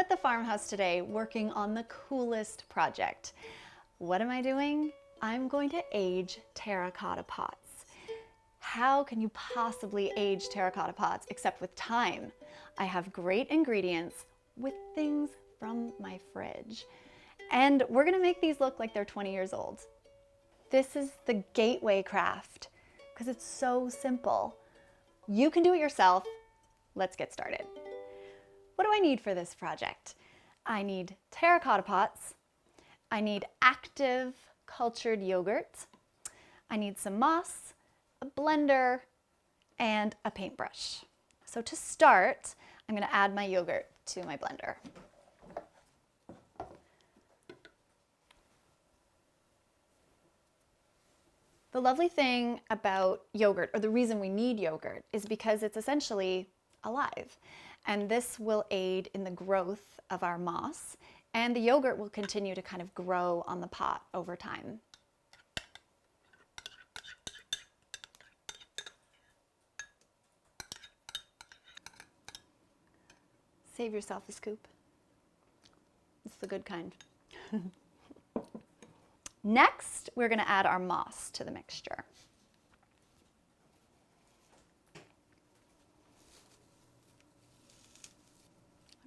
at the farmhouse today working on the coolest project. What am I doing? I'm going to age terracotta pots. How can you possibly age terracotta pots except with time? I have great ingredients with things from my fridge. And we're gonna make these look like they're 20 years old. This is the gateway craft because it's so simple. You can do it yourself. Let's get started. What do I need for this project? I need terracotta pots. I need active cultured yogurt. I need some moss, a blender, and a paintbrush. So to start, I'm going to add my yogurt to my blender. The lovely thing about yogurt, or the reason we need yogurt, is because it's essentially alive. And this will aid in the growth of our moss, and the yogurt will continue to kind of grow on the pot over time. Save yourself a scoop. It's the good kind. Next, we're going to add our moss to the mixture.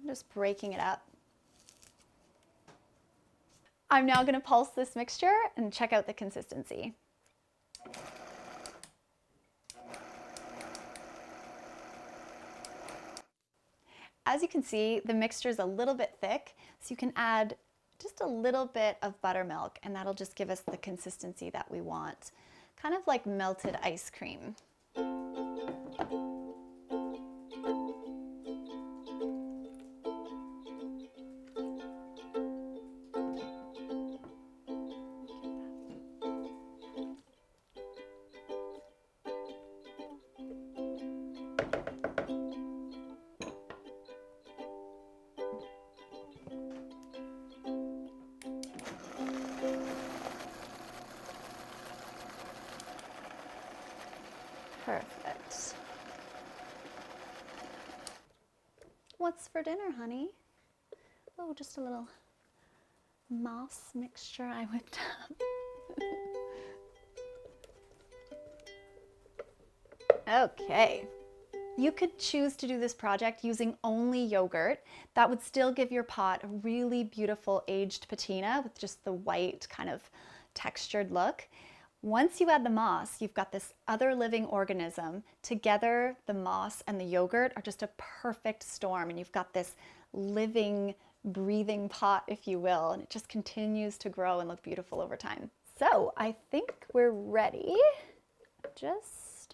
I'm just breaking it up. I'm now going to pulse this mixture and check out the consistency. As you can see, the mixture is a little bit thick, so you can add just a little bit of buttermilk, and that'll just give us the consistency that we want. Kind of like melted ice cream. Perfect. What's for dinner, honey? Oh, just a little moss mixture I whipped up. Okay. You could choose to do this project using only yogurt. That would still give your pot a really beautiful aged patina with just the white kind of textured look. Once you add the moss, you've got this other living organism. Together, the moss and the yogurt are just a perfect storm, and you've got this living, breathing pot, if you will, and it just continues to grow and look beautiful over time. So I think we're ready. Just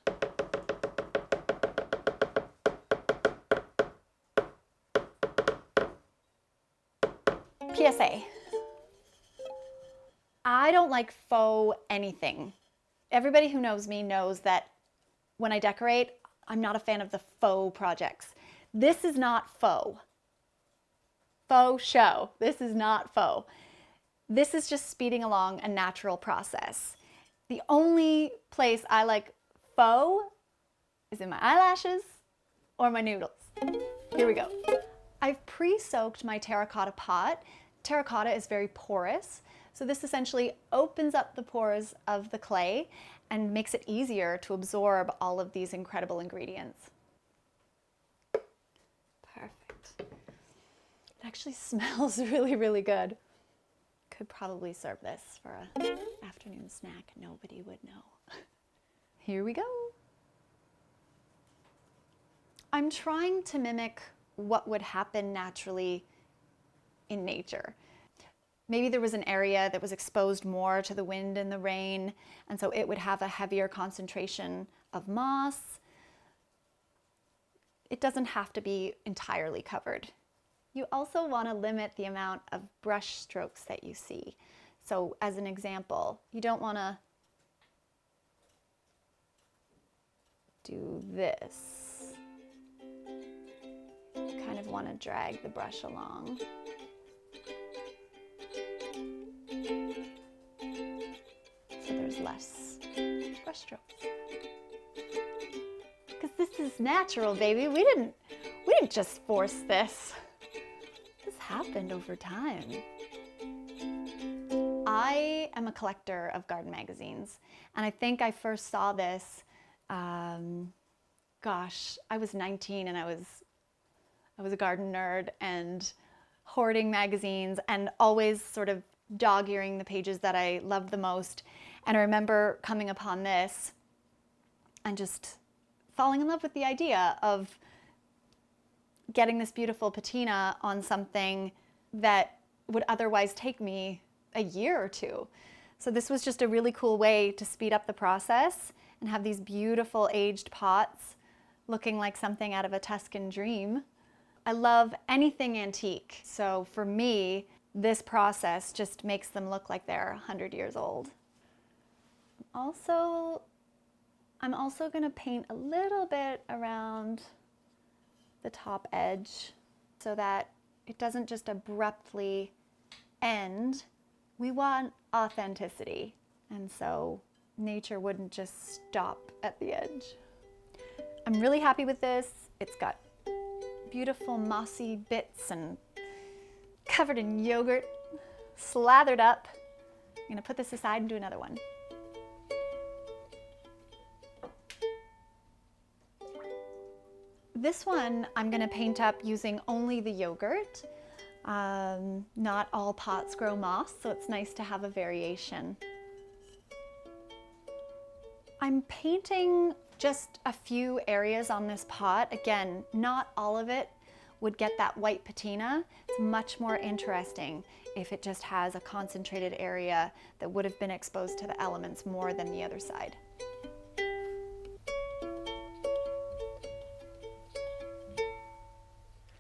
PSA. I don't like faux anything. Everybody who knows me knows that when I decorate, I'm not a fan of the faux projects. This is not faux. Faux show. This is not faux. This is just speeding along a natural process. The only place I like faux is in my eyelashes or my noodles. Here we go. I've pre-soaked my terracotta pot. Terracotta is very porous. So this essentially opens up the pores of the clay and makes it easier to absorb all of these incredible ingredients. Perfect. It actually smells really, really good. Could probably serve this for an afternoon snack. Nobody would know. Here we go. I'm trying to mimic what would happen naturally in nature. Maybe there was an area that was exposed more to the wind and the rain, and so it would have a heavier concentration of moss. It doesn't have to be entirely covered. You also want to limit the amount of brush strokes that you see. So as an example, you don't want to do this. You kind of want to drag the brush along. So there's less brush strokes. Because this is natural, baby. We didn't just force this. This happened over time. I am a collector of garden magazines, and I think I first saw this, gosh, I was 19 and I was a garden nerd and hoarding magazines and always sort of dog-earing the pages that I loved the most. And I remember coming upon this and just falling in love with the idea of getting this beautiful patina on something that would otherwise take me a year or two. So this was just a really cool way to speed up the process and have these beautiful aged pots looking like something out of a Tuscan dream. I love anything antique, so for me, this process just makes them look like they're 100 years old. I'm also going to paint a little bit around the top edge so that it doesn't just abruptly end. We want authenticity, and so nature wouldn't just stop at the edge. I'm really happy with this. It's got beautiful mossy bits and covered in yogurt, slathered up. I'm gonna put this aside and do another one. This one I'm gonna paint up using only the yogurt. Not all pots grow moss, so it's nice to have a variation. I'm painting just a few areas on this pot. Again, not all of it would get that white patina. It's much more interesting if it just has a concentrated area that would have been exposed to the elements more than the other side.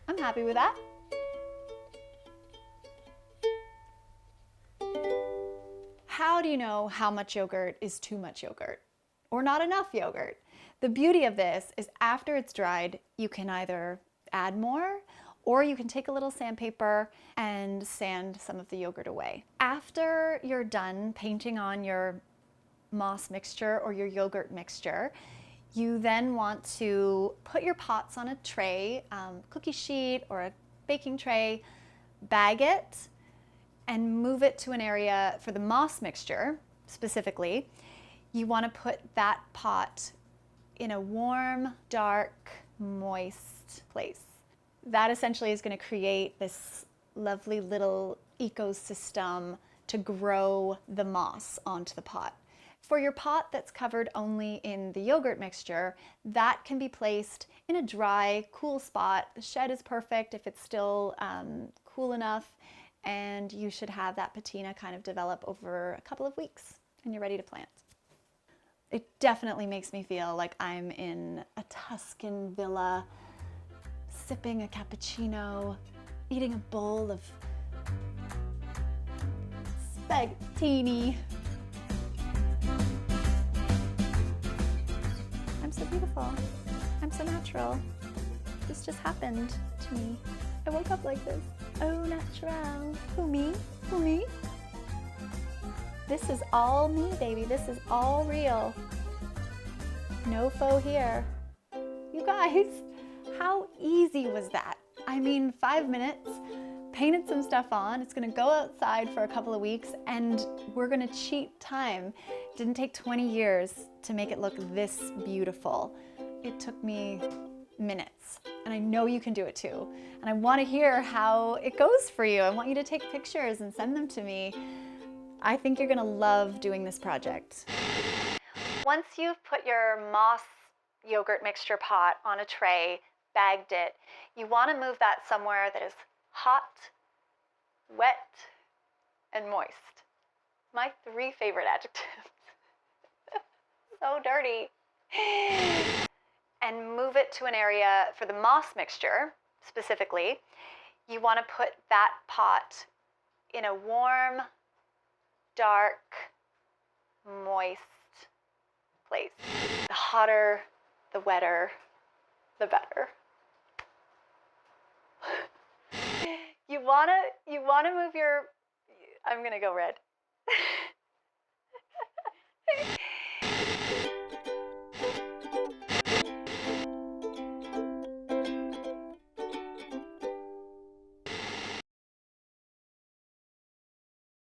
I'm happy with that. How do you know how much yogurt is too much yogurt or not enough yogurt? The beauty of this is after it's dried, you can either add more or you can take a little sandpaper and sand some of the yogurt away. After you're done painting on your moss mixture or your yogurt mixture, you then want to put your pots on a tray, cookie sheet or a baking tray, bag it, and move it to an area for the moss mixture specifically. You want to put that pot in a warm, dark, moist place. That essentially is going to create this lovely little ecosystem to grow the moss onto the pot. For your pot that's covered only in the yogurt mixture, that can be placed in a dry, cool spot. The shed is perfect if it's still cool enough, and you should have that patina kind of develop over a couple of weeks and you're ready to plant. It definitely makes me feel like I'm in a Tuscan villa, sipping a cappuccino, eating a bowl of spaghetti. I'm so beautiful. I'm so natural. This just happened to me. I woke up like this. Oh, natural. Who, me? Who, me? This is all me, baby. This is all real. No faux here. You guys, how easy was that? I mean, 5 minutes, painted some stuff on. It's gonna go outside for a couple of weeks and we're gonna cheat time. It didn't take 20 years to make it look this beautiful. It took me minutes, and I know you can do it too. And I want to hear how it goes for you. I want you to take pictures and send them to me. I think you're going to love doing this project. Once you've put your moss yogurt mixture pot on a tray, bagged it, you want to move that somewhere that is hot, wet, and moist. My 3 favorite adjectives. So dirty. And move it to an area for the moss mixture specifically. You want to put that pot in a warm, dark, moist place. The hotter, the wetter, the better. You wanna move your, I'm gonna go red.